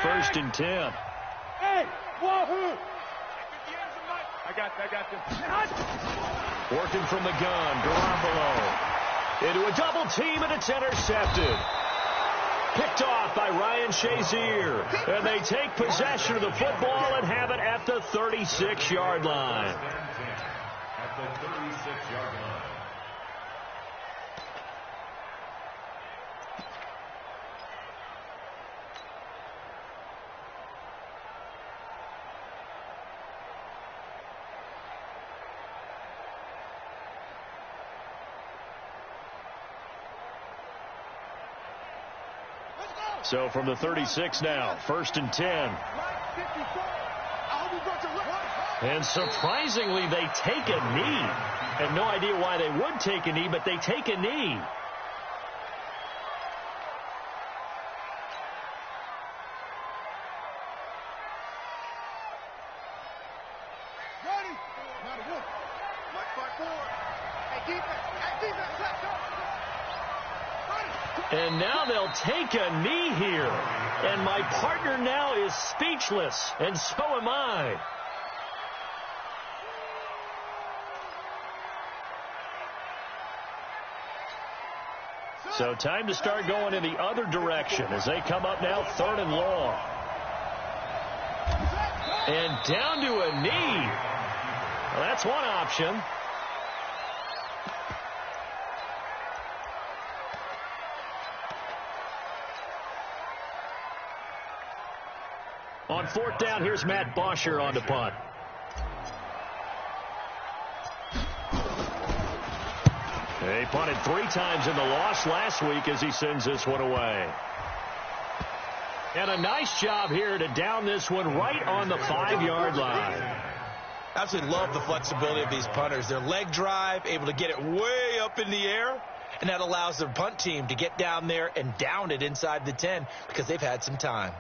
first and 10. Hey, wahoo! I got this. Working from the gun, Garoppolo. Into a double team, and it's intercepted. Picked off by Ryan Shazier. And they take possession of the football and have it at the 36-yard line. At the 36-yard line. So from the 36 now, first and 10. And surprisingly, they take a knee. I have no idea why they would take a knee, but they take a knee. And now they'll take a knee here. And my partner now is speechless, and so am I. So time to start going in the other direction as they come up now, 3rd and long. And down to a knee. Well, that's one option. On 4th down, here's Matt Bosher on the punt. He punted 3 times in the loss last week as he sends this one away. And a nice job here to down this one right on the 5-yard line. Absolutely love the flexibility of these punters. Their leg drive, able to get it way up in the air, and that allows their punt team to get down there and down it inside the 10 because they've had some time.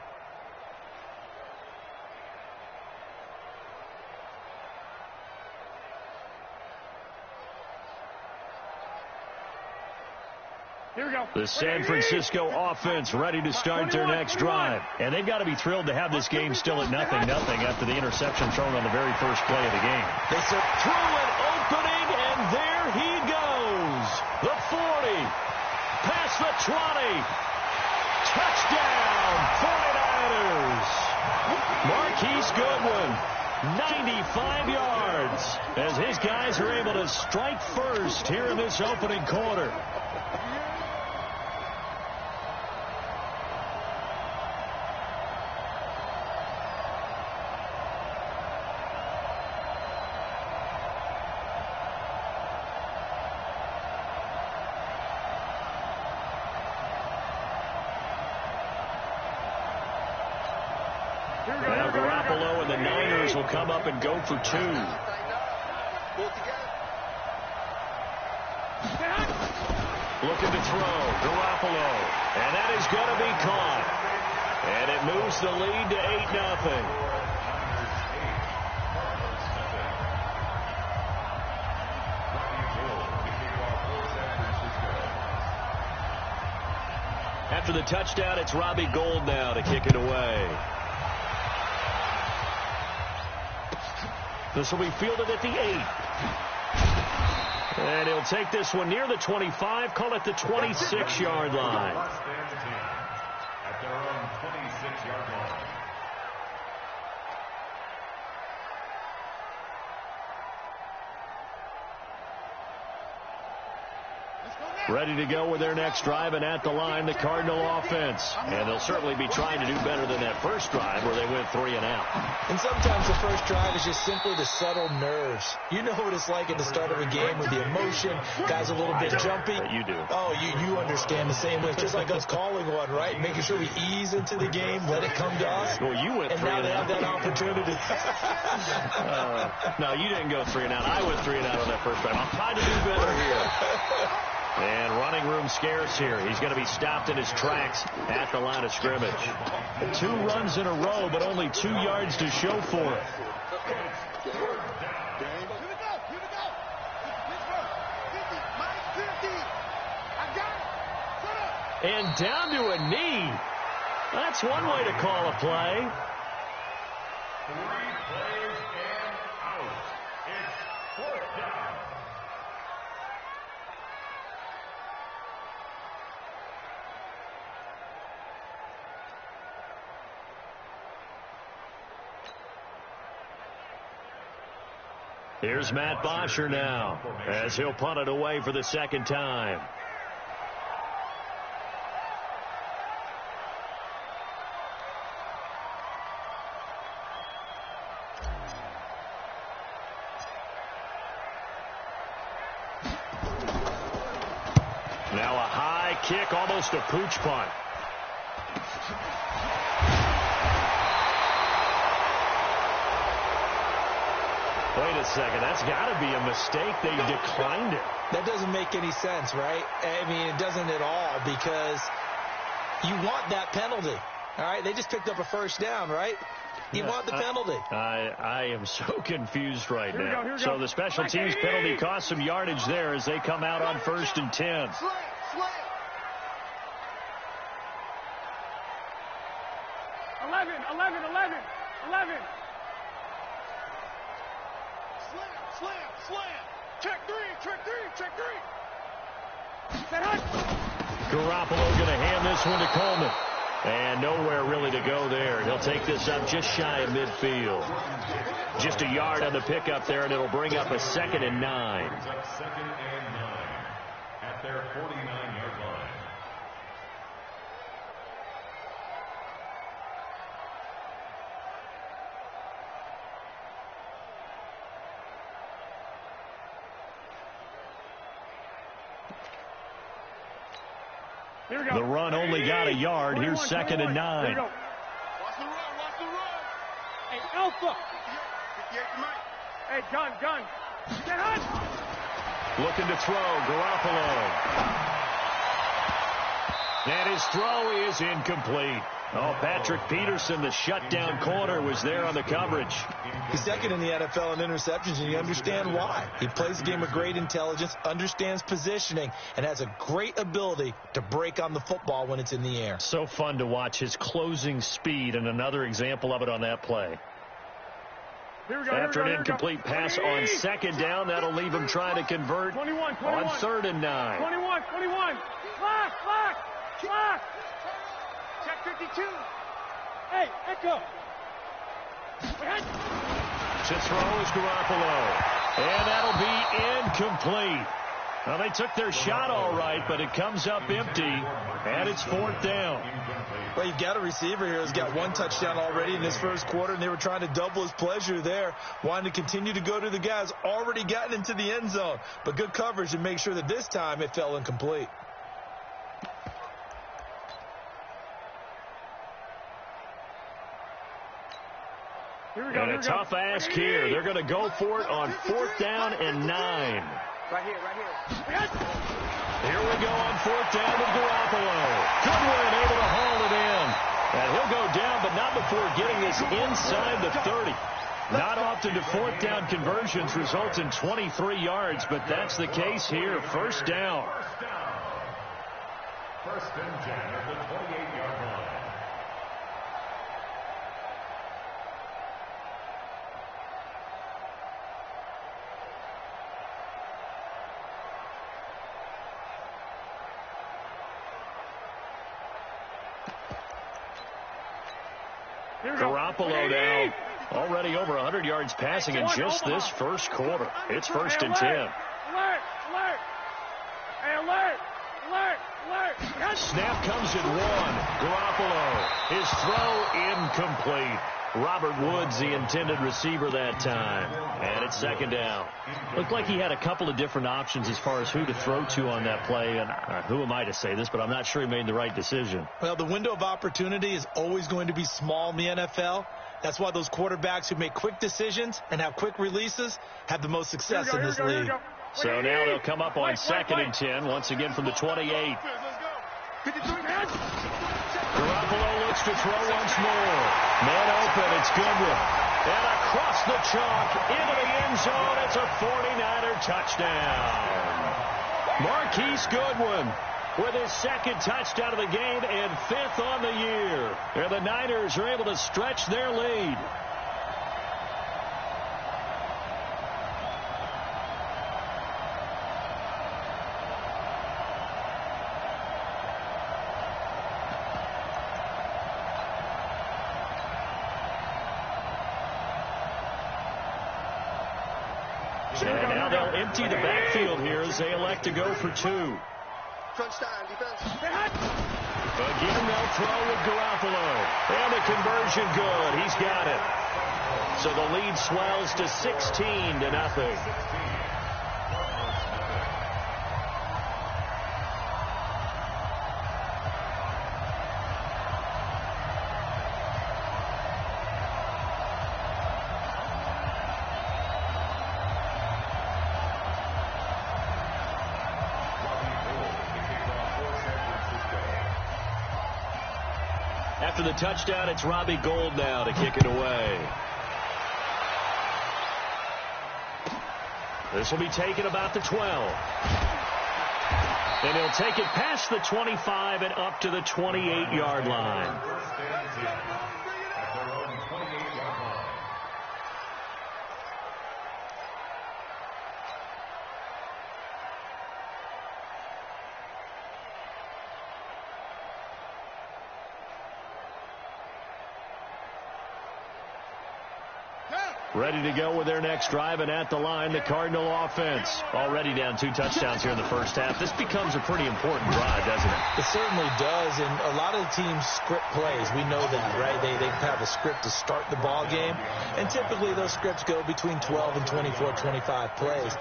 Here we go. The San Francisco offense ready to start their next drive. And they've got to be thrilled to have this game still at 0-0 after the interception thrown on the very first play of the game. They threw an opening, and there he goes. The 40, past the 20. Touchdown, 49ers. Marquise Goodwin, 95 yards, as his guys are able to strike first here in this opening quarter. Now Garoppolo and the Niners will come up and go for 2. Looking to throw, Garoppolo. And that is going to be caught. And it moves the lead to 8-0. After the touchdown, it's Robbie Gould now to kick it away. This will be fielded at the 8. And he'll take this one near the 25, call it the 26-yard line. At their own 26-yard line. Ready to go with their next drive, and at the line, the Cardinal offense. And they'll certainly be trying to do better than that first drive where they went 3 and out. And sometimes the first drive is just simply to settle nerves. You know what it's like at the start of a game with the emotion, guys a little bit jumpy. You do. Oh, you understand the same way. Just like us calling one, right? Making sure we ease into the game, let it come to us. Well, you went 3 and out. And now they have that opportunity. No, you didn't go 3 and out. I went 3 and out on that first drive. I'll try to do better here. And running room scarce here. He's going to be stopped in his tracks at the line of scrimmage. 2 runs in a row, but only 2 yards to show for it. And down to a knee. That's one way to call a play. 3 plays and out. It's 4th down. Here's Matt Bosher now as he'll punt it away for the second time. Now a high kick, almost a pooch punt. Wait a second, that's got to be a mistake. They declined it. That doesn't make any sense, right? I mean, it doesn't at all, because you want that penalty. All right, they just picked up a first down, right? You want the penalty. I am so confused right now. Here we So go. the special teams penalty cost some yardage there as they come out on 1st and 10. 11. Slam. Check three. Garoppolo going to hand this one to Coleman. And nowhere really to go there. He'll take this up just shy of midfield. Just a yard on the pickup there, and it'll bring up a 2nd and 9. Brings up 2nd and 9 at their 49-yard line. Here we go. The run only got a yard. Here's 2nd and 9. Here we go. Watch the run. Hey, Alpha. 58 to Mike. Hey, gun. Get hot. Looking to throw, Garoppolo. And his throw is incomplete. Oh, Patrick Peterson, the shutdown corner, was there on the coverage. He's second in the NFL in interceptions, and you understand why. He plays the game with great intelligence, understands positioning, and has a great ability to break on the football when it's in the air. So fun to watch his closing speed, and another example of it on that play. Here we go. After an incomplete pass on 2nd down, that'll leave him trying to convert 21. on 3rd and 9. 21. Clock. Check 52. Hey, Echo. To throw is Garoppolo. And that'll be incomplete. Well, they took their shot all right, but it comes up empty, and it's 4th down. Well, you've got a receiver here who's got 1 touchdown already in his first quarter, and they were trying to double his pleasure there, wanting to continue to go to the guys already gotten into the end zone. But good coverage to make sure that this time it fell incomplete. And a tough ask here. They're going to go for it on 4th down and 9. Right here. Here we go on 4th down with Garoppolo. Goodwin able to haul it in. And he'll go down, but not before getting this inside the 30. Not often do 4th down conversions result in 23 yards, but that's the case here. 1st down. 1st and 10 at the 28-yard line. Garoppolo now already over 100 yards passing in just this first quarter. It's 1st and 10. Alert. Hey, alert. Snap comes at 1. Garoppolo. His throw incomplete. Robert Woods, the intended receiver that time. And it's 2nd down. Looked like he had a couple of different options as far as who to throw to on that play. And who am I to say this, but I'm not sure he made the right decision. Well, the window of opportunity is always going to be small in the NFL. That's why those quarterbacks who make quick decisions and have quick releases have the most success in this league. So now they'll come up on 2nd and 10, once again from the 28. Garoppolo looks to throw once more. Man open, it's Goodwin. And across the chalk, into the end zone, it's a 49er touchdown. Marquise Goodwin with his second touchdown of the game and 5th on the year. And the Niners are able to stretch their lead. And now they'll empty the backfield here as they elect to go for 2. Crunch time, defense. Again, they'll throw with Garoppolo. And the conversion good. He's got it. So the lead swells to 16-0. After the touchdown, it's Robbie Gould now to kick it away. This will be taken about the 12. And he'll take it past the 25 and up to the 28-yard line. Ready to go with their next drive, and at the line, the Cardinal offense. Already down 2 touchdowns here in the first half. This becomes a pretty important drive, doesn't it? It certainly does, and a lot of the teams script plays. We know that, right? They have a script to start the ball game, and typically those scripts go between 12 and 24, 25 plays.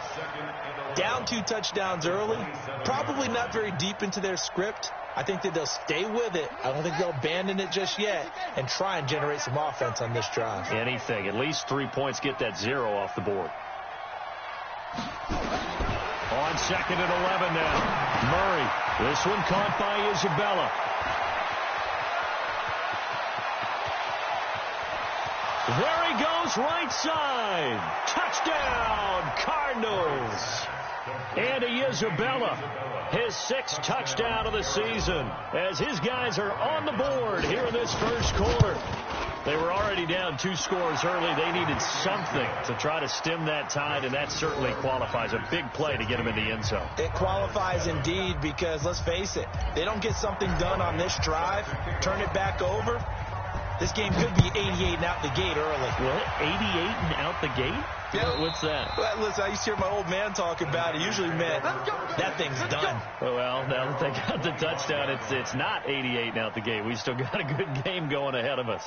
Down 2 touchdowns early, probably not very deep into their script. I think that they'll stay with it. I don't think they'll abandon it just yet and try and generate some offense on this drive. Anything. At least 3 points, get that 0 off the board. On 2nd and 11 now. Murray. This one caught by Isabella. There he goes, right side. Touchdown, Cardinals. Andy Isabella, his 6th touchdown of the season, as his guys are on the board here in this first quarter. They were already down 2 scores early. They needed something to try to stem that tide, and that certainly qualifies. A big play to get them in the end zone. It qualifies indeed, because let's face it, they don't get something done on this drive, turn it back over. This game could be 88 and out the gate early. What? 88 and out the gate? Yeah. What's that? Well, listen, I used to hear my old man talk about it. Usually meant that thing's done. Well, now that they got the touchdown, it's not 88 and out the gate. We still got a good game going ahead of us.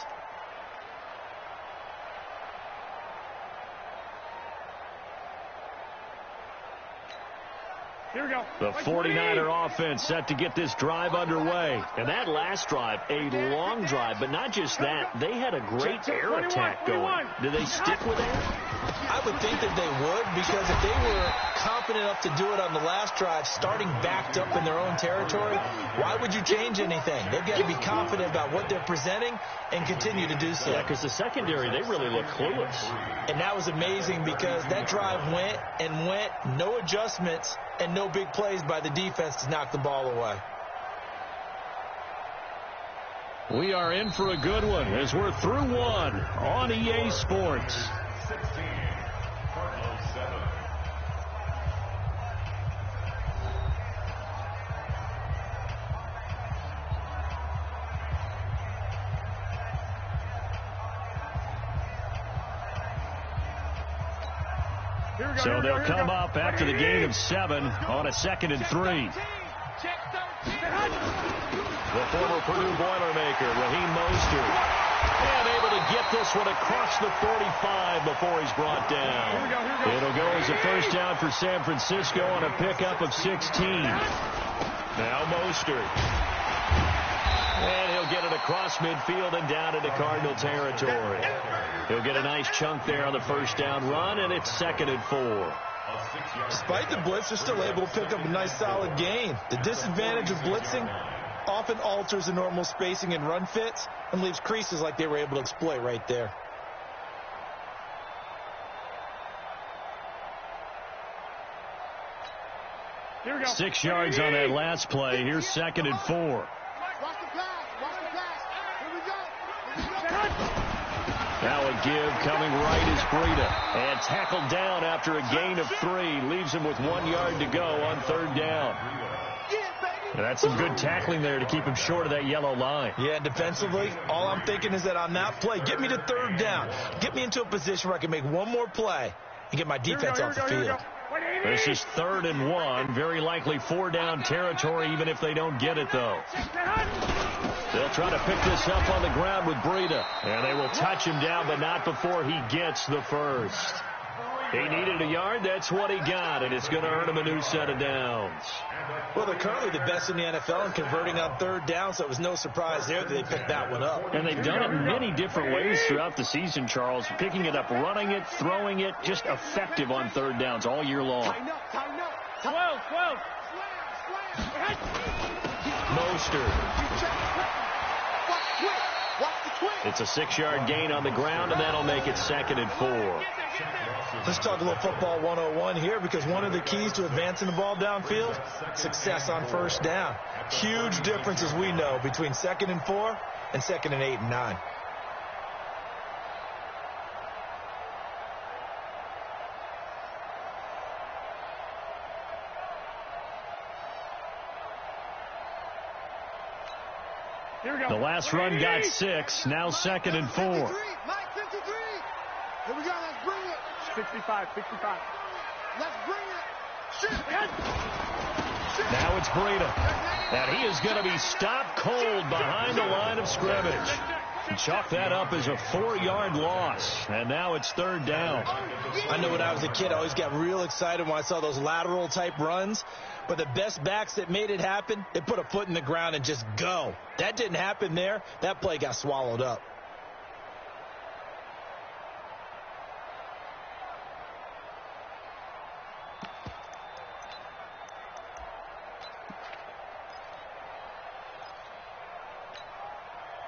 Here we go. The 49er offense set to get this drive underway. And that last drive, a long drive, but not just that. They had a great air attack going. Do they stick with that? I would think that they would, because if they were confident enough to do it on the last drive, starting backed up in their own territory, why would you change anything? They've got to be confident about what they're presenting and continue to do so. Yeah, because the secondary, they really look clueless. And that was amazing, because that drive went and went, no adjustments, and no big plays by the defense to knock the ball away. We are in for a good one as we're through one on EA Sports. 16, Cardinals 7. So they'll come up after the gain of 7 on a 2nd and 3. The former Purdue Boilermaker, Raheem Mostert, and able to get this one across the 45 before he's brought down. It'll go as a first down for San Francisco on a pickup of 16. Now Mostert. And he'll get it across midfield and down into Cardinal territory. He'll get a nice chunk there on the first down run, and it's 2nd and 4. Despite the blitz, they're still able to pick up a nice solid gain. The disadvantage of blitzing often alters the normal spacing and run fits and leaves creases like they were able to exploit right there. Here we go. 6 yards on that last play. Here's 2nd and 4. Watch the pass. Watch the pass. Here we go. Now a give coming right is Breida. And tackled down after a gain of 3. Leaves him with 1 yard to go on 3rd down. And that's some good tackling there to keep him short of that yellow line. Yeah, defensively, all I'm thinking is that on that play, get me to 3rd down. Get me into a position where I can make one more play and get my defense off the field. This is 3rd and 1. Very likely 4 down territory, even if they don't get it, though. They'll try to pick this up on the ground with Breida. And they will touch him down, but not before he gets the first. He needed a yard. That's what he got, and it's going to earn him a new set of downs. Well, they're currently the best in the NFL in converting on 3rd down, so it was no surprise there that they picked that one up. And they've done it in many different ways throughout the season, Charles. Picking it up, running it, throwing it, just effective on 3rd downs all year long. 12. Mostert. It's a 6-yard gain on the ground, and that'll make it 2nd and 4. Let's talk a little football 101 here, because one of the keys to advancing the ball downfield, success on 1st down. Huge difference, as we know, between 2nd and 4 and 2nd and 8 and 9. Here we go. The last run got 6. Now 2nd and 4. Mike 53. Here we go. Let's bring it. 65. Let's bring it. Shit. Now it's Breida. And he is going to be stopped cold behind the line of scrimmage. Chalk that up as a 4-yard loss. And now it's 3rd down. I know when I was a kid, I always got real excited when I saw those lateral-type runs. But the best backs that made it happen, they put a foot in the ground and just go. That didn't happen there. That play got swallowed up.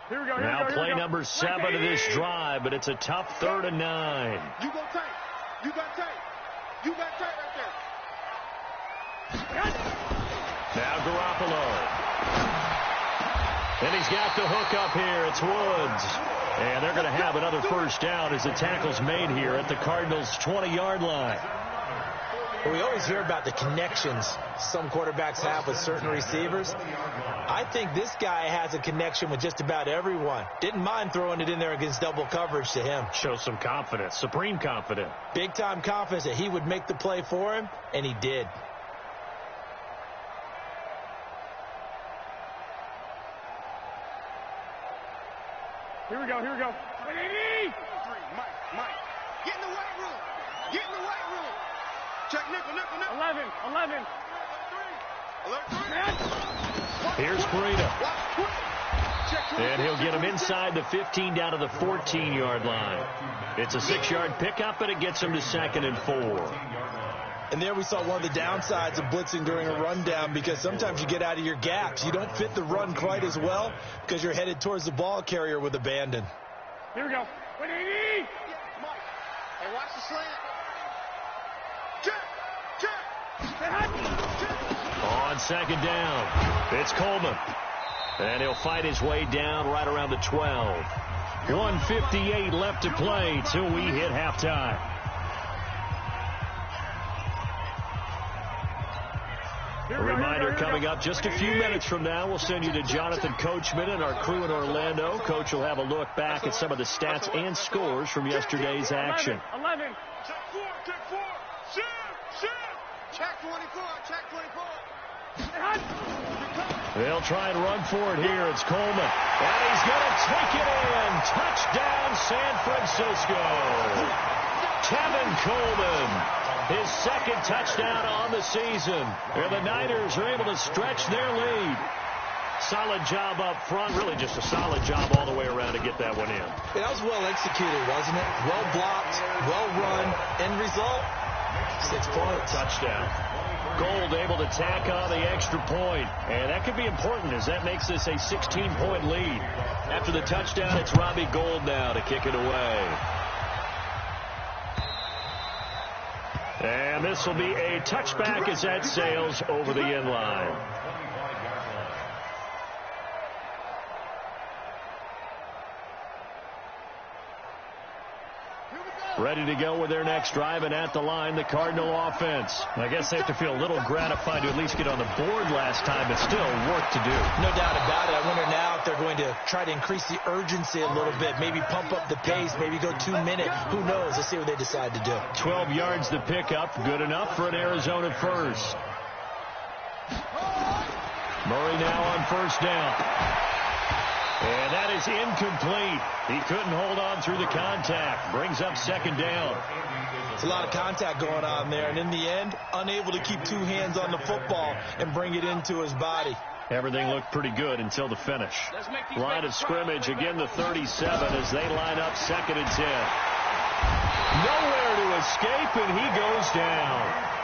Here we go. Now play number 7 of this drive, but it's a tough 3rd and 9. You go tight. You got tight. You got tight right there. Now Garoppolo. And he's got the hook up here. It's Woods. And they're going to have another 1st down as the tackle's made here at the Cardinals' 20-yard line. Well, we always hear about the connections some quarterbacks have with certain receivers. I think this guy has a connection with just about everyone. Didn't mind throwing it in there against double coverage to him. Shows some confidence, supreme confidence. Big-time confidence that he would make the play for him, and he did. Here we go. Mike. Get in the weight room. Check nickel. 11. Alert 3. Here's Breida. And he'll get him inside the 15 down to the 14-yard line. It's a 6-yard pickup, and it gets him to 2nd and 4. And there we saw one of the downsides of blitzing during a rundown, because sometimes you get out of your gaps. You don't fit the run quite as well because you're headed towards the ball carrier with abandon. Here we go. 180. Mike. Hey, watch the slant. Check. On 2nd down, it's Coleman. And he'll fight his way down right around the 12. 1:58 left to play till we hit halftime. A reminder coming up just a few minutes from now. We'll send you to Jonathan Coachman and our crew in Orlando. Coach will have a look back at some of the stats and scores from yesterday's action. 11. Check 4. Check 24. They'll try and run for it here. It's Coleman. And he's going to take it in. Touchdown, San Francisco. Tevin Coleman. His 2nd touchdown on the season. And the Niners are able to stretch their lead. Solid job up front. Really just a solid job all the way around to get that one in. That was well executed, wasn't it? Well blocked, well run. End result, 6 points. Touchdown. Gold able to tack on the extra point. And that could be important as that makes this a 16-point lead. After the touchdown, it's Robbie Gould now to kick it away. And this will be a touchback as that sails over the end line. Ready to go with their next drive, and at the line, the Cardinal offense. I guess they have to feel a little gratified to at least get on the board last time, but still work to do. No doubt about it. I wonder now if they're going to try to increase the urgency a little bit, maybe pump up the pace, maybe go 2 minute. Who knows? Let's see what they decide to do. 12 yards to pick up, good enough for an Arizona first. Murray now on first down. And that is incomplete. He couldn't hold on through the contact. Brings up second down. It's a lot of contact going on there, and in the end, unable to keep 2 hands on the football and bring it into his body. Everything looked pretty good until the finish. Line of scrimmage, again the 37 as they line up 2nd and 10. Nowhere to escape, and he goes down.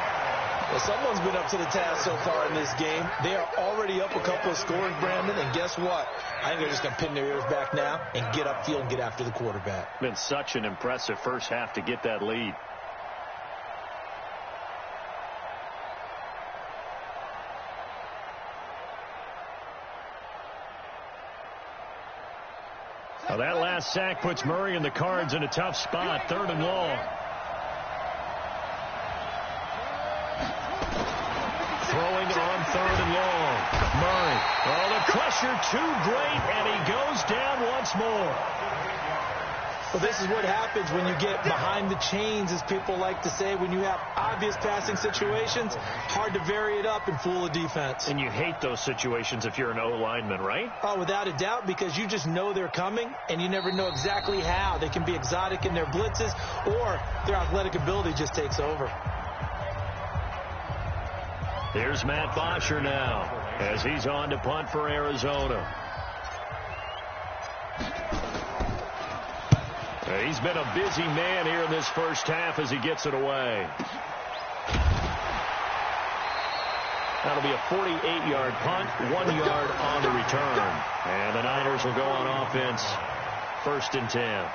Well, someone's been up to the task so far in this game. They are already up a couple of scores, Brandon, and guess what? I think they're just going to pin their ears back now and get upfield and get after the quarterback. Been such an impressive first half to get that lead. Now that last sack puts Murray and the Cards in a tough spot, 3rd and long. Throwing on 3rd and long. Murray. Oh, the pressure too great, and he goes down once more. Well, this is what happens when you get behind the chains, as people like to say. When you have obvious passing situations, hard to vary it up and fool a defense. And you hate those situations if you're an O-lineman, right? Oh, without a doubt, because you just know they're coming, and you never know exactly how. They can be exotic in their blitzes, or their athletic ability just takes over. Here's Matt Bosher now as he's on to punt for Arizona. He's been a busy man here in this first half as he gets it away. That'll be a 48-yard punt, 1 yard on the return. And the Niners will go on offense, 1st and 10.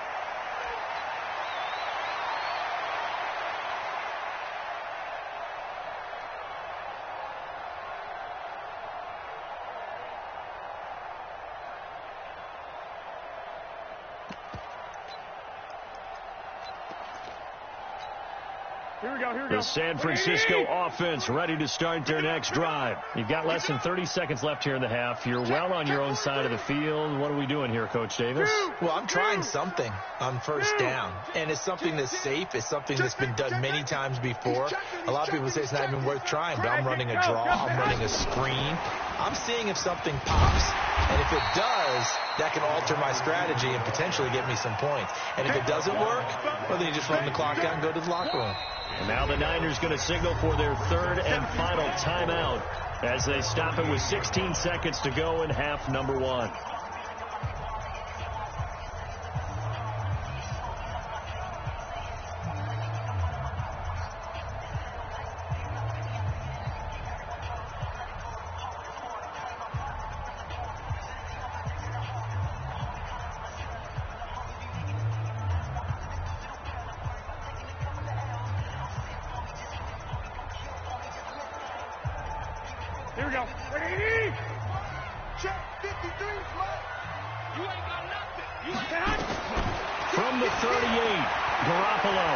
The San Francisco offense ready to start their next drive. You've got less than 30 seconds left here in the half. You're well on your own side of the field. What are we doing here, Coach Davis? Well, I'm trying something on first down, and it's something that's safe. It's something that's been done many times before. A lot of people say it's not even worth trying, but I'm running a draw. I'm running a screen. I'm seeing if something pops, and if it does, that can alter my strategy and potentially get me some points. And if it doesn't work, well, then you just run the clock out and go to the locker room. And now the Niners going to signal for their 3rd and final timeout as they stop it with 16 seconds to go in half number 1. Here we go. 180. Check 53, flat. You ain't got nothing. You ain't got nothing. From the 38, Garoppolo.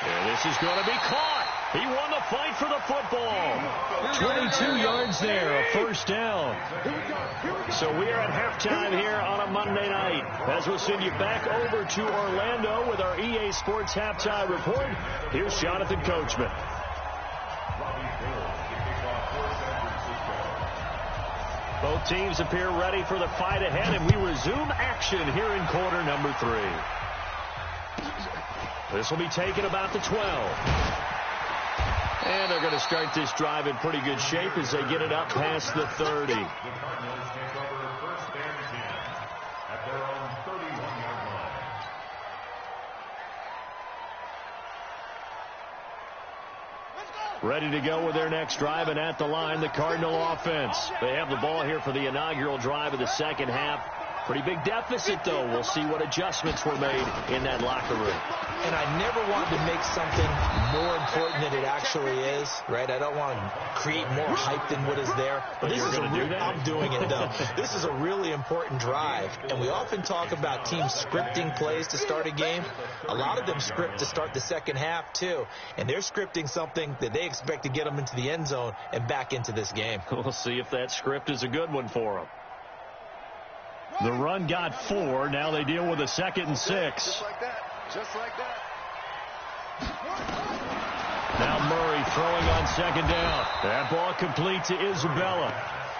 And this is going to be caught. He won the fight for the football. 22 yards there, a first down. So we are at halftime here on a Monday night. As we'll send you back over to Orlando with our EA Sports Halftime Report. Here's Jonathan Coachman. Both teams appear ready for the fight ahead, and we resume action here in quarter number 3. This will be taken about the 12. And they're going to start this drive in pretty good shape as they get it up past the 30. The Cardinals take over 1st and 10 at their own 31-yard line. Ready to go with their next drive, and at the line, the Cardinal offense. They have the ball here for the inaugural drive of the second half. Pretty big deficit, though. We'll see what adjustments were made in that locker room. And I never want to make something more important than it actually is, right? I don't want to create more hype than what is there. But this is I'm doing it, though. This is a really important drive, and we often talk about teams scripting plays to start a game. A lot of them script to start the second half, too, and they're scripting something that they expect to get them into the end zone and back into this game. We'll see if that script is a good one for them. The run got 4. Now they deal with a 2nd and 6. Just like that. Just like that. Now Murray throwing on 2nd down. That ball complete to Isabella.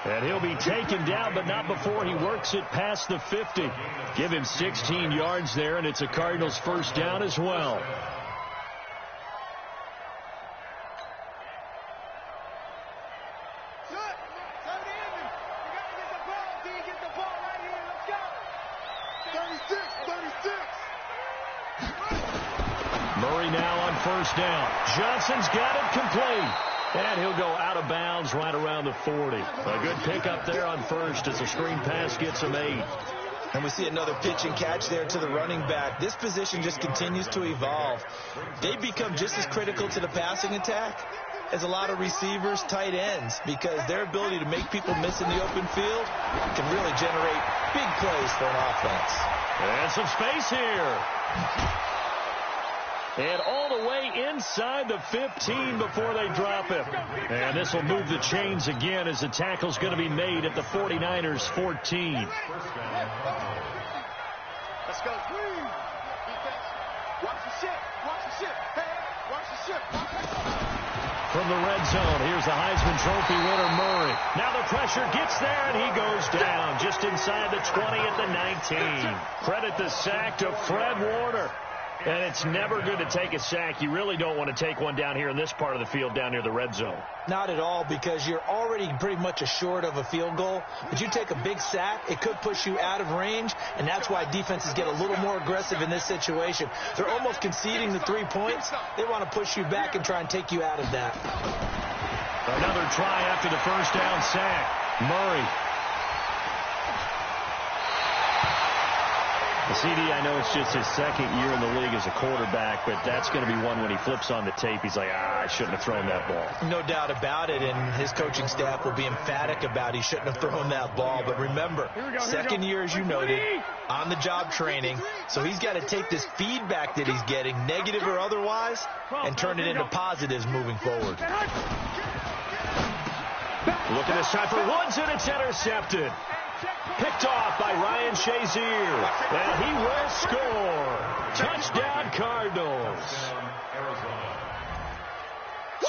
And he'll be taken down, but not before he works it past the 50. Give him 16 yards there, and it's a Cardinals first down as well. Murray now on first down. Johnson's got it complete. And he'll go out of bounds right around the 40. A good pickup there on first as a screen pass gets him 8. And we see another pitch and catch there to the running back. This position just continues to evolve. They become just as critical to the passing attack as a lot of receivers, tight ends, because their ability to make people miss in the open field can really generate big plays for an offense. And some space here. And all the way inside the 15 before they drop him. And this will move the chains again as the tackle's going to be made at the 49ers 14. Let's go. Watch the ship. Watch the ship. Hey, watch the ship. From the red zone, here's the Heisman Trophy winner, Murray. Now the pressure gets there, and he goes down just inside the 20 at the 19. Credit the sack to Fred Warner. And it's never good to take a sack. You really don't want to take one down here in this part of the field down near the red zone. Not at all, because you're already pretty much assured of a field goal. But you take a big sack, it could push you out of range, and that's why defenses get a little more aggressive in this situation. They're almost conceding the 3 points. They want to push you back and try and take you out of that. Another try after the first down sack. Murray. CD, I know it's just his second year in the league as a quarterback, but that's going to be one when he flips on the tape. He's like, I shouldn't have thrown that ball. No doubt about it, and his coaching staff will be emphatic about he shouldn't have thrown that ball. But remember, second year, as you noted, on-the-job training, so he's got to take this feedback that he's getting, negative or otherwise, and turn it into positives moving forward. Look at this time for Woods, and it's intercepted. Picked off by Ryan Shazier, and he will score. Touchdown, Cardinals.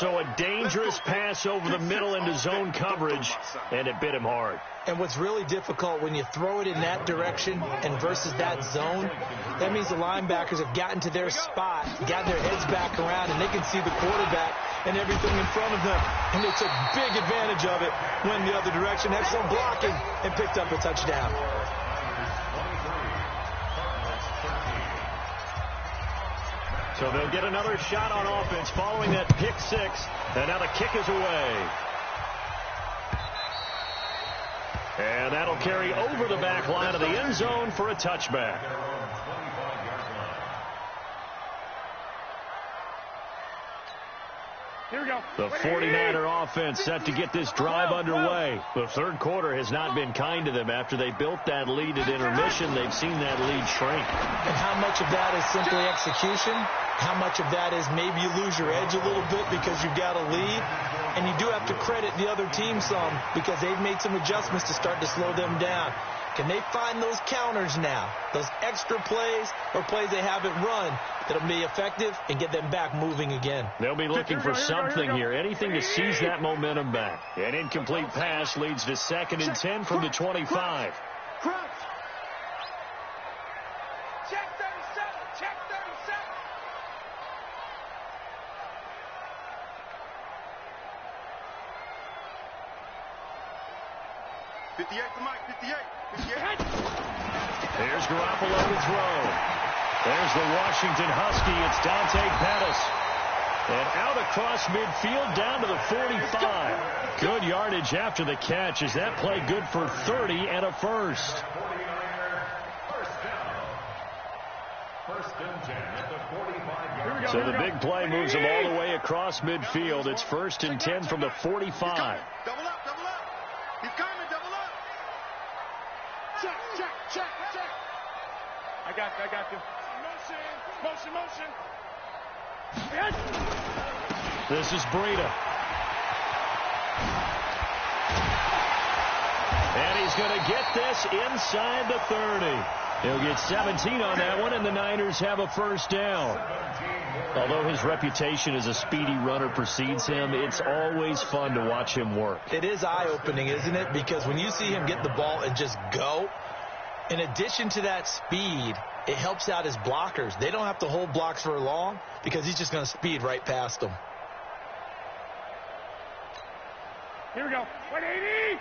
So a dangerous pass over the middle into zone coverage, and it bit him hard. And what's really difficult when you throw it in that direction and versus that zone, that means the linebackers have gotten to their spot, gotten their heads back around, and they can see the quarterback and everything in front of them. And they took big advantage of it, went the other direction, excellent blocking, and picked up a touchdown. So they'll get another shot on offense following that pick six. And now the kick is away. And that'll carry over the back line of the end zone for a touchback. Here we go. The 49er offense set to get this drive underway. The third quarter has not been kind to them. After they built that lead at intermission, they've seen that lead shrink. And how much of that is simply execution? How much of that is maybe you lose your edge a little bit because you've got a lead? And you do have to credit the other team some because they've made some adjustments to start to slow them down. Can they find those counters now, those extra plays or plays they haven't run that'll be effective and get them back moving again? They'll be looking for something here, anything to seize that momentum back. An incomplete pass leads to 2nd and 10 from the 25. Crunch. Check 37. Check 37. There's Garoppolo to throw. There's the Washington Husky. It's Dante Pettis. And out across midfield down to the 45. Good yardage after the catch. Is that play good for 30 and a first? First and 10 at the 45-yard line. So the big play moves them all the way across midfield. It's first and 10 from the 45. Double up, double up. He's coming, double up. Check. I got you. Motion. This is Breida. And he's going to get this inside the 30. He'll get 17 on that one, and the Niners have a first down. Although his reputation as a speedy runner precedes him, it's always fun to watch him work. It is eye-opening, isn't it? Because when you see him get the ball and just go, in addition to that speed, it helps out his blockers. They don't have to hold blocks for long because he's just going to speed right past them. Here we go. 180.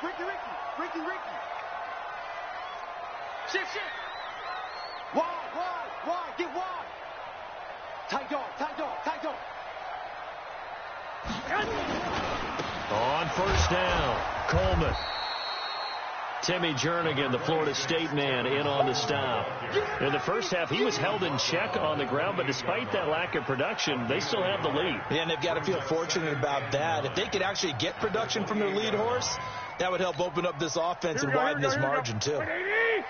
Ricky. Shit. Wide. Get wide. Tight dog. On first down, Coleman. Timmy Jernigan, the Florida State man, in on the stop. In the first half, he was held in check on the ground, but despite that lack of production, they still have the lead. Yeah, and they've got to feel fortunate about that. If they could actually get production from their lead horse, that would help open up this offense and widen this margin, too. 180.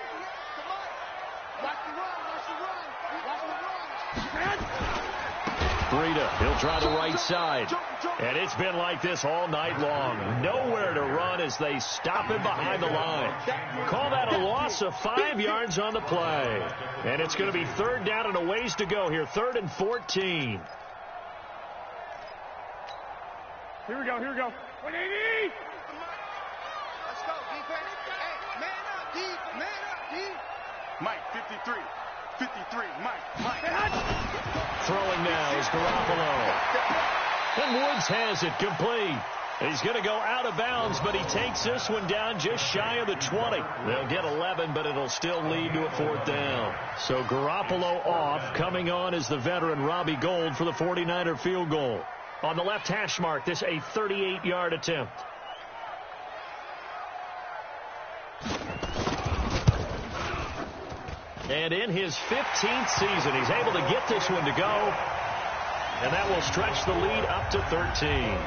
Breida, he'll try the right side. And it's been like this all night long. Nowhere to run as they stop him behind the line. Call that a loss of 5 yards on the play. And it's going to be third down and a ways to go here. 3rd and 14. Here we go. 180. Let's go, defense. Hey, man up, D. Mike, 53, Mike. Throwing now is Garoppolo. And Woods has it complete. He's going to go out of bounds, but he takes this one down just shy of the 20. They'll get 11, but it'll still lead to a 4th down. So Garoppolo off. Coming on is the veteran Robbie Gould for the 49er field goal. On the left hash mark, this a 38-yard attempt. And in his 15th season, he's able to get this one to go. And that will stretch the lead up to 13.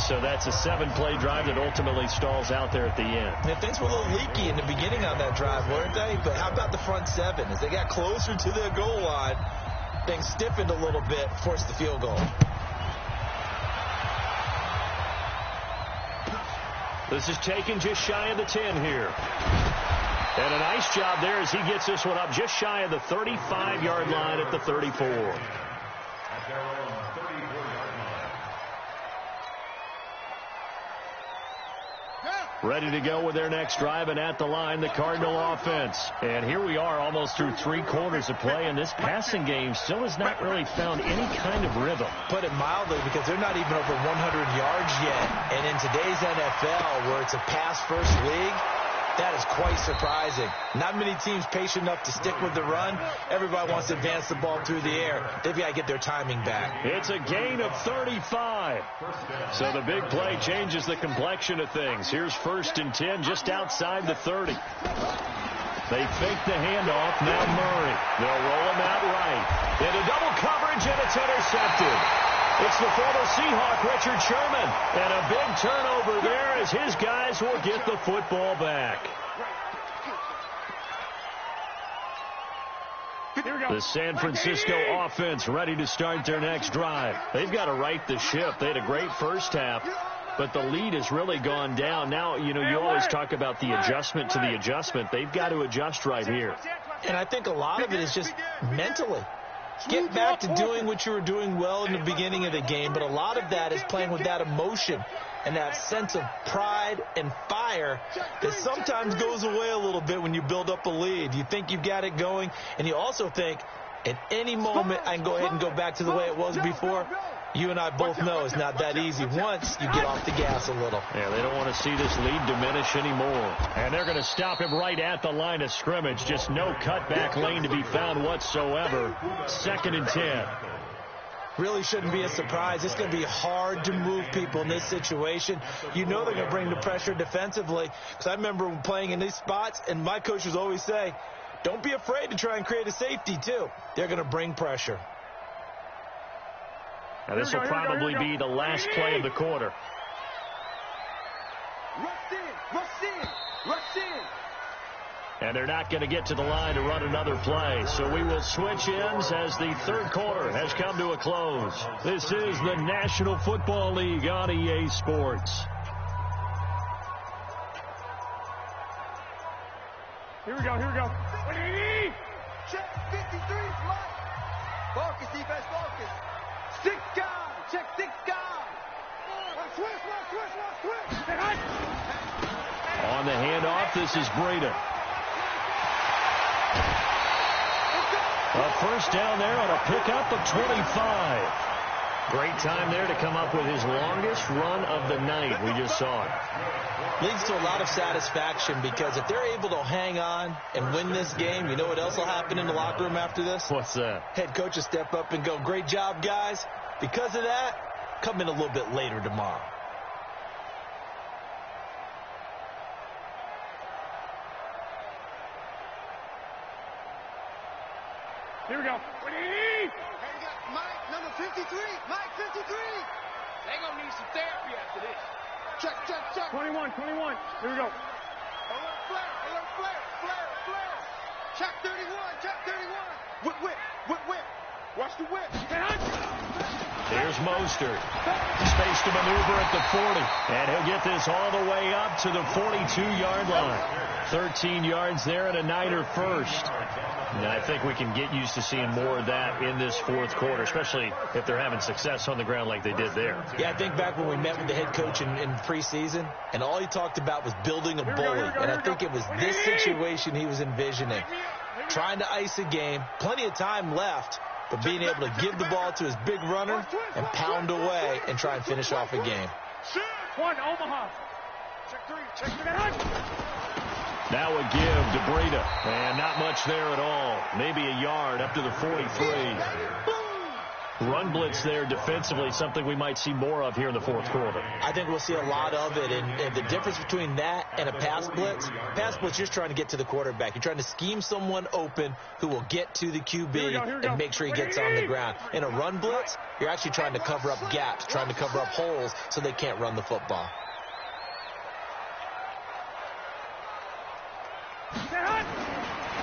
So that's a 7-play drive that ultimately stalls out there at the end. Yeah, things were a little leaky in the beginning on that drive, weren't they? But how about the front 7? As they got closer to the goal line, things stiffened a little bit, forced the field goal. This is taken just shy of the 10 here. And a nice job there as he gets this one up just shy of the 35-yard line at the 34. At their own 34-yard line. Ready to go with their next drive, and at the line, the Cardinal offense. And here we are almost through 3 quarters of play, and this passing game still has not really found any kind of rhythm. Put it mildly, because they're not even over 100 yards yet. And in today's NFL, where it's a pass-first league, that is quite surprising. Not many teams patient enough to stick with the run. Everybody wants to advance the ball through the air. They've got to get their timing back. It's a gain of 35. So the big play changes the complexion of things. Here's 1st and 10 just outside the 30. They fake the handoff. Now Murray. They'll roll him out right. Into double coverage, and it's intercepted. It's the former Seahawk, Richard Sherman. And a big turnover there as his guys will get the football back. The San Francisco offense ready to start their next drive. They've got to right the ship. They had a great first half, but the lead has really gone down. Now, you always talk about the adjustment to the adjustment. They've got to adjust right here. And I think a lot of it is just mentally. Get back to doing what you were doing well in the beginning of the game, but a lot of that is playing with that emotion and that sense of pride and fire that sometimes goes away a little bit when you build up a lead. You think you've got it going, and you also think at any moment I can go ahead and go back to the way it was before. You and I both know it's not that easy once you get off the gas a little. Yeah, they don't want to see this lead diminish anymore. And they're going to stop him right at the line of scrimmage. Just no cutback lane to be found whatsoever. 2nd and 10. Really shouldn't be a surprise. It's going to be hard to move people in this situation. You know they're going to bring the pressure defensively. Because I remember playing in these spots, and my coaches always say, Don't be afraid to try and create a safety, too. They're going to bring pressure. Now, this will probably be the last play of the quarter. Rush in, rush in, rush in. And they're not going to get to the line to run another play. So we will switch ends as the third quarter has come to a close. This is the National Football League on EA Sports. Here we go, here we go. Check 53, Mike. Focus, defense, focus. 6 guys, check 6 guys. Switch. On the handoff, this is Breida. A first down there on a pickup of 25. Great time there to come up with his longest run of the night. We just saw it. Leads to a lot of satisfaction because if they're able to hang on and win this game, you know what else will happen in the locker room after this? What's that? Head coach will step up and go, great job, guys. Because of that, come in a little bit later tomorrow. Here we go. Mike, number 53. Mike, 53. They gonna need some therapy after this. Check. 21. Here we go. Alert flare. Check 31. Whip. Watch the whip. Here's Mostert. Space to maneuver at the 40. And he'll get this all the way up to the 42-yard line. 13 yards there and a Niner first. And I think we can get used to seeing more of that in this fourth quarter, especially if they're having success on the ground like they did there. Yeah, I think back when we met with the head coach in preseason, and all he talked about was building a bully. And I think it was this situation he was envisioning. Trying to ice a game, plenty of time left, but being able to give the ball to his big runner and pound away and try and finish off a game. 1, Omaha. Check 3. Now a give to Breida. And not much there at all. Maybe a yard up to the 43. Run blitz there defensively, something we might see more of here in the fourth quarter. I think we'll see a lot of it, and the difference between that and a pass blitz, you're just trying to get to the quarterback. You're trying to scheme someone open who will get to the QB and make sure he gets on the ground. In a run blitz, you're actually trying to cover up gaps, trying to cover up holes so they can't run the football.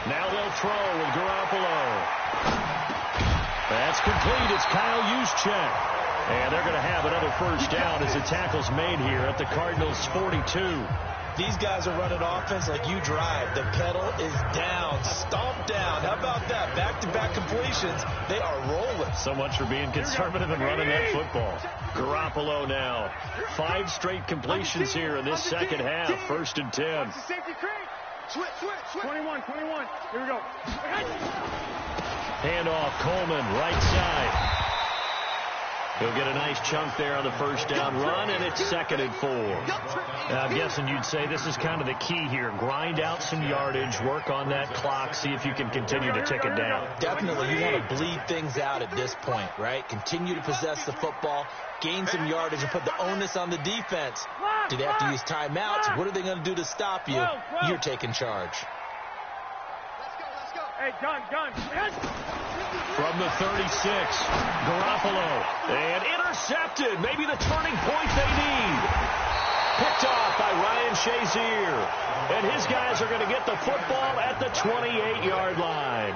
Now they'll throw with Garoppolo. That's complete. It's Kyle Juszczyk. And they're going to have another first down as the tackle's made here at the Cardinals' 42. These guys are running offense like you drive. The pedal is down, stomped down. How about that? Back-to-back completions. They are rolling. So much for being conservative and running that football. Garoppolo now. 5 straight completions here in this second half. 1st and 10. Switch. 21. Here we go. Handoff, Coleman, right side. He'll get a nice chunk there on the first down run, and it's 2nd and 4. Now, I'm guessing you'd say this is kind of the key here. Grind out some yardage, work on that clock, see if you can continue to tick it down. Definitely, you want to bleed things out at this point, right? Continue to possess the football, gain some yardage, and put the onus on the defense. Do they have to use timeouts? What are they going to do to stop you? You're taking charge. Let's go. Hey, gun. From the 36, Garoppolo. And intercepted. Maybe the turning point they need. Picked off by Ryan Shazier. And his guys are going to get the football at the 28-yard line.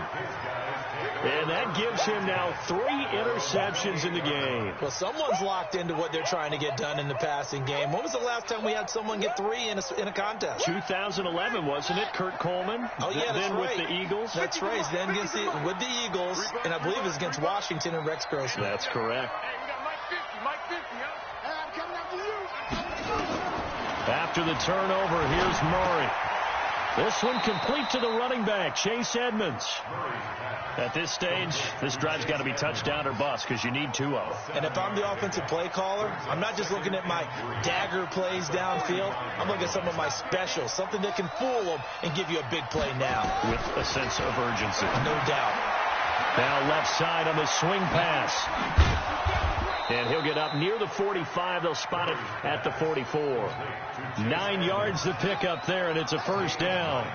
And that gives him now 3 interceptions in the game. Well, someone's locked into what they're trying to get done in the passing game. When was the last time we had someone get 3 in a contest? 2011, wasn't it? Kurt Coleman? Oh, yeah, that's then right. With the Eagles? That's right. Then with the Eagles, and I believe it was against Washington and Rex Grossman. That's correct. Hey, we got Mike 50, huh? Hey, I'm coming after you. After the turnover, here's Murray. This one complete to the running back, Chase Edmonds. At this stage, this drive's got to be touchdown or bust because you need 2 of them. And if I'm the offensive play caller, I'm not just looking at my dagger plays downfield. I'm looking at some of my specials, something that can fool them and give you a big play now. With a sense of urgency. No doubt. Now left side on the swing pass. And he'll get up near the 45. They'll spot it at the 44. 9 yards to pick up there, and it's a first down.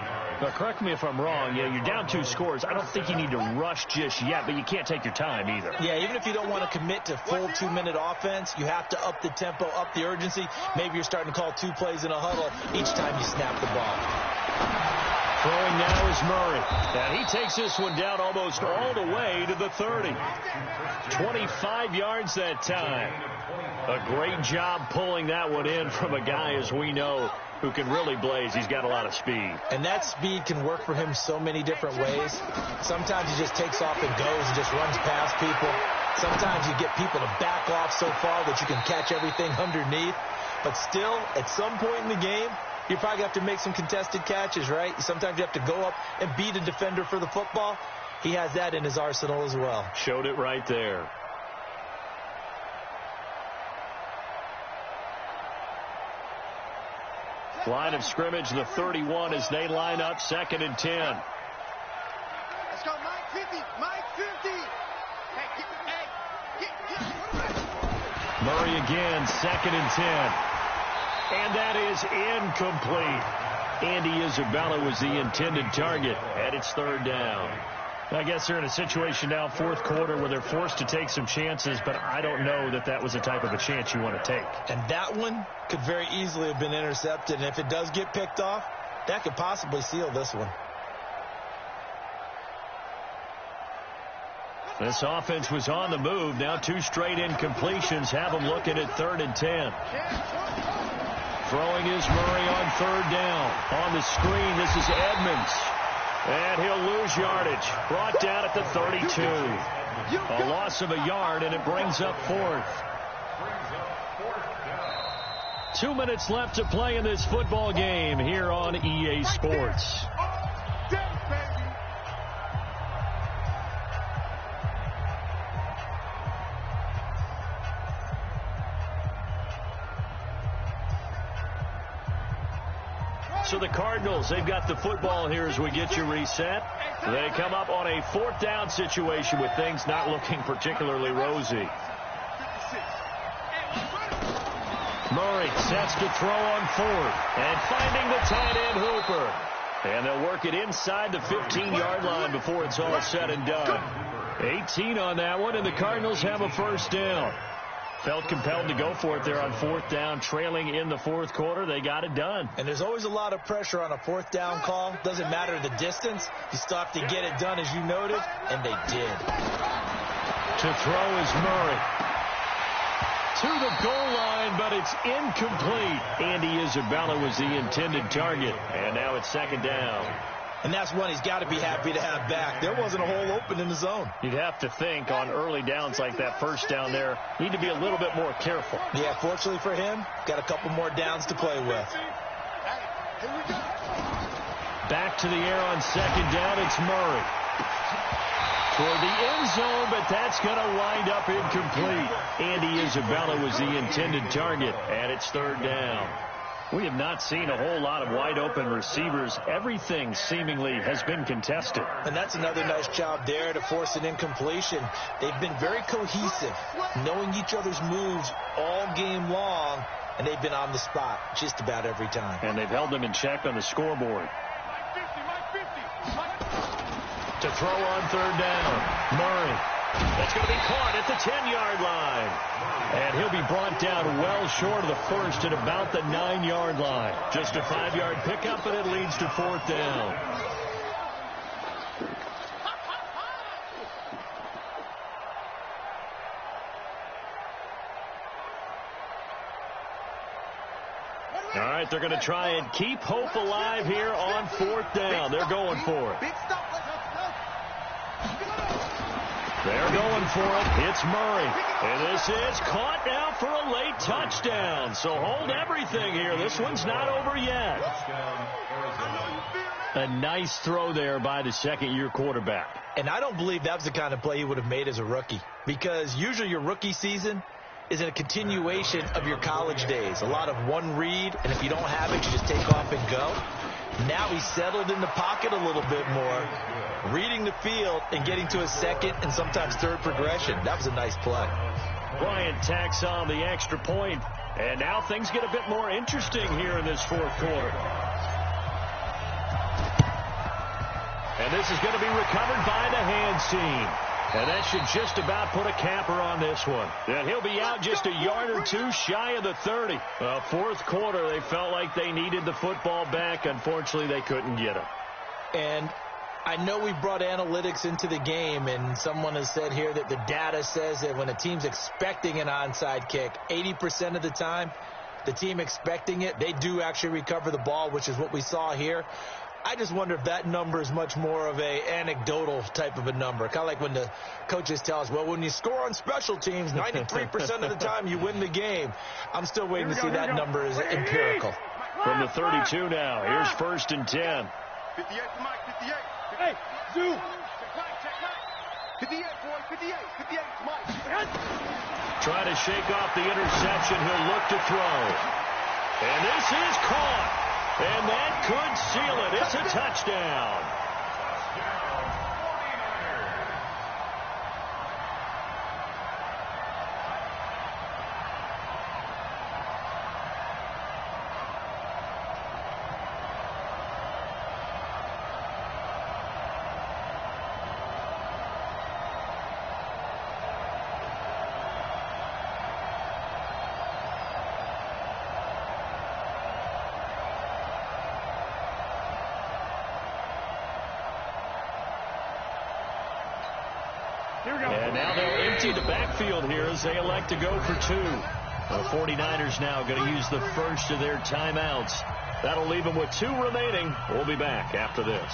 Now, correct me if I'm wrong. Yeah, you're down 2 scores. I don't think you need to rush just yet, but you can't take your time either. Yeah, even if you don't want to commit to full 2-minute offense, you have to up the tempo, up the urgency. Maybe you're starting to call 2 plays in a huddle each time you snap the ball. Throwing now is Murray. And he takes this one down almost all the way to the 30. 25 yards that time. A great job pulling that one in from a guy, as we know, who can really blaze. He's got a lot of speed. And that speed can work for him so many different ways. Sometimes he just takes off and goes and just runs past people. Sometimes you get people to back off so far that you can catch everything underneath. But still, at some point in the game, you probably have to make some contested catches, right? Sometimes you have to go up and beat a defender for the football. He has that in his arsenal as well. Showed it right there. Line of scrimmage, the 31 as they line up, 2nd and 10. Let's go, Mike 50. Mike 50. Murray again, 2nd and 10. And that is incomplete. Andy Isabella was the intended target, and it's 3rd down. I guess they're in a situation now, 4th quarter, where they're forced to take some chances, but I don't know that that was the type of a chance you want to take. And that one could very easily have been intercepted, and if it does get picked off, that could possibly seal this one. This offense was on the move. Now 2 straight incompletions have them looking at 3rd and 10. Throwing is Murray on 3rd down. On the screen, this is Edmonds. And he'll lose yardage. Brought down at the 32. A loss of a yard, and it brings up 4th. 2 minutes left to play in this football game here on EA Sports. So the Cardinals, they've got the football here as we get you reset. They come up on a 4th down situation with things not looking particularly rosy. Murray sets to throw on 4th and finding the tight end Hooper. And they'll work it inside the 15-yard line before it's all said and done. 18 on that one, and the Cardinals have a 1st down. Felt compelled to go for it there on 4th down, trailing in the 4th quarter. They got it done. And there's always a lot of pressure on a 4th down call. Doesn't matter the distance. You still have to get it done, as you noted, and they did. To throw is Murray. To the goal line, but it's incomplete. Andy Isabella was the intended target, and now it's 2nd down. And that's one he's got to be happy to have back. There wasn't a hole open in the zone. You'd have to think on early downs like that 1st down there, need to be a little bit more careful. Yeah, fortunately for him, got a couple more downs to play with. Back to the air on 2nd down, it's Murray. Toward the end zone, but that's going to wind up incomplete. Andy Isabella was the intended target, and it's 3rd down. We have not seen a whole lot of wide-open receivers. Everything seemingly has been contested. And that's another nice job there to force an incompletion. They've been very cohesive, knowing each other's moves all game long, and they've been on the spot just about every time. And they've held them in check on the scoreboard. To throw on 3rd down, Murray. That's going to be caught at the 10-yard line. And he'll be brought down well short of the 1st at about the 9-yard line. Just a 5-yard pickup, and it leads to 4th down. All right, they're going to try and keep hope alive here on 4th down. They're going for it. They're going for it. It's Murray. And this is caught now for a late touchdown. So hold everything here. This one's not over yet. A nice throw there by the 2nd-year quarterback. And I don't believe that was the kind of play he would have made as a rookie. Because usually your rookie season is a continuation of your college days. A lot of one read, and if you don't have it, you just take off and go. Now he's settled in the pocket a little bit more, reading the field and getting to his 2nd and sometimes 3rd progression. That was a nice play. Bryant tacks on the extra point, and now things get a bit more interesting here in this 4th quarter. And this is going to be recovered by the hands team. And that should just about put a capper on this one. And he'll be out just a yard or two shy of the 30. Fourth quarter, they felt like they needed the football back. Unfortunately, they couldn't get it. And I know we brought analytics into the game, and someone has said here that the data says that when a team's expecting an onside kick, 80% of the time, the team expecting it, they do actually recover the ball, which is what we saw here. I just wonder if that number is much more of a anecdotal type of a number. Kind of like when the coaches tell us, well, when you score on special teams, 93% of the time you win the game. I'm still waiting to see that number is empirical. From the 32 now, here's 1st and 10. 58 to Mike, 58. Hey, Zoo. Check Mike. 58, boy, 58. 58 to Mike. Trying to shake off the interception. He'll look to throw. And this is caught. And that could seal it. It's a touchdown. And now they'll empty the backfield here as they elect to go for 2. The 49ers now going to use the first of their timeouts. That'll leave them with 2 remaining. We'll be back after this.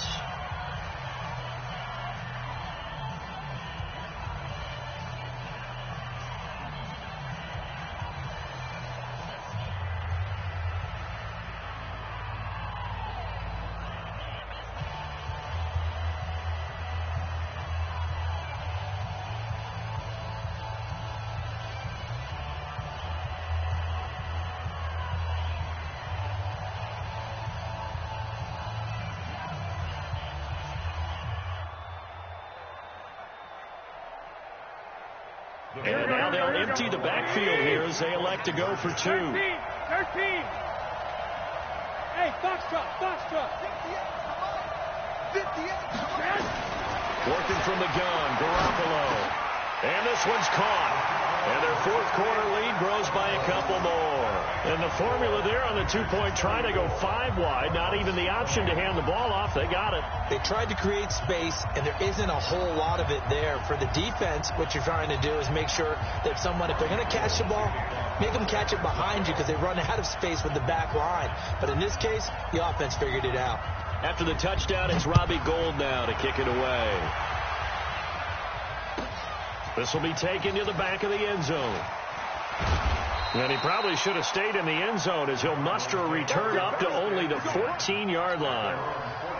And now they'll empty the backfield here as they elect to go for 2. 13. Hey, Foxtrot. 58. Working from the gun, Garoppolo. And this one's caught. And their fourth quarter lead grows by a couple more. And the formula there on the 2-point try to go 5 wide. Not even the option to hand the ball off. They got it. They tried to create space, and there isn't a whole lot of it there. For the defense, what you're trying to do is make sure that someone, if they're going to catch the ball, make them catch it behind you because they run out of space with the back line. But in this case, the offense figured it out. After the touchdown, it's Robbie Gould now to kick it away. This will be taken to the back of the end zone. And he probably should have stayed in the end zone as he'll muster a return up to only the 14-yard line.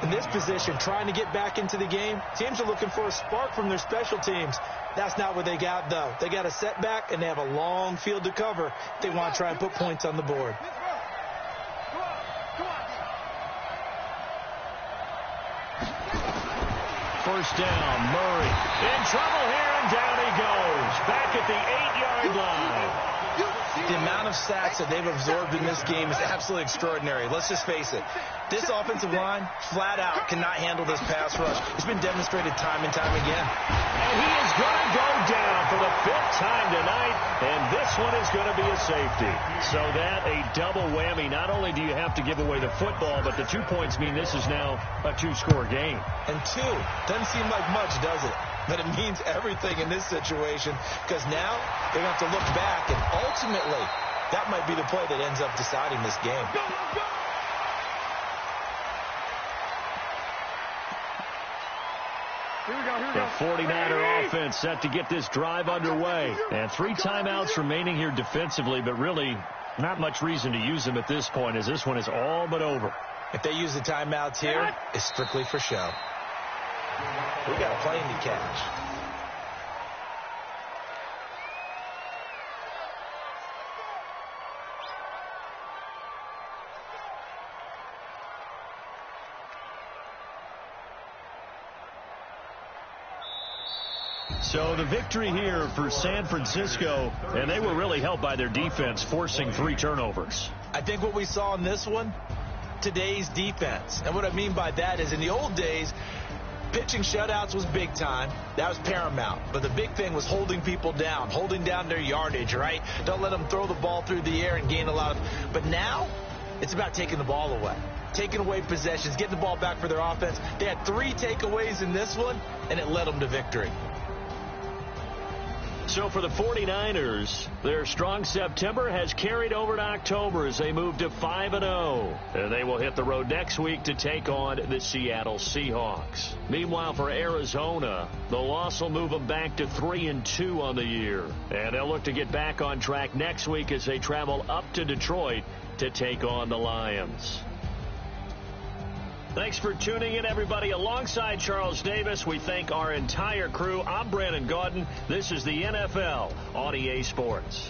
In this position, trying to get back into the game, teams are looking for a spark from their special teams. That's not what they got, though. They got a setback, and they have a long field to cover if they want to try and put points on the board. First down, Murray. In trouble here, and down he goes. Back at the 8-yard line. The amount of sacks that they've absorbed in this game is absolutely extraordinary. Let's just face it. This offensive line, flat out, cannot handle this pass rush. It's been demonstrated time and time again. And he is going to go down for the 5th time tonight, and this one is going to be a safety. So that a double whammy. Not only do you have to give away the football, but the 2 points mean this is now a 2-score game. And 2 doesn't seem like much, does it? But it means everything in this situation because now they're going to have to look back, and ultimately that might be the play that ends up deciding this game. The 49er offense set to get this drive underway. And 3 timeouts remaining here defensively, but really not much reason to use them at this point as this one is all but over. If they use the timeouts here, it's strictly for show. We got a plane to catch. So the victory here for San Francisco, and they were really helped by their defense, forcing 3 turnovers. I think what we saw in this one, today's defense. And what I mean by that is in the old days, Switching shutouts was big time. That was paramount. But the big thing was holding people down, holding down their yardage, right? Don't let them throw the ball through the air and gain a lot of... But now, it's about taking the ball away. Taking away possessions, getting the ball back for their offense. They had 3 takeaways in this one, and it led them to victory. So for the 49ers, their strong September has carried over to October as they move to 5-0. And they will hit the road next week to take on the Seattle Seahawks. Meanwhile, for Arizona, the loss will move them back to 3-2 on the year. And they'll look to get back on track next week as they travel up to Detroit to take on the Lions. Thanks for tuning in, everybody. Alongside Charles Davis, we thank our entire crew. I'm Brandon Gaudin. This is the NFL on EA Sports.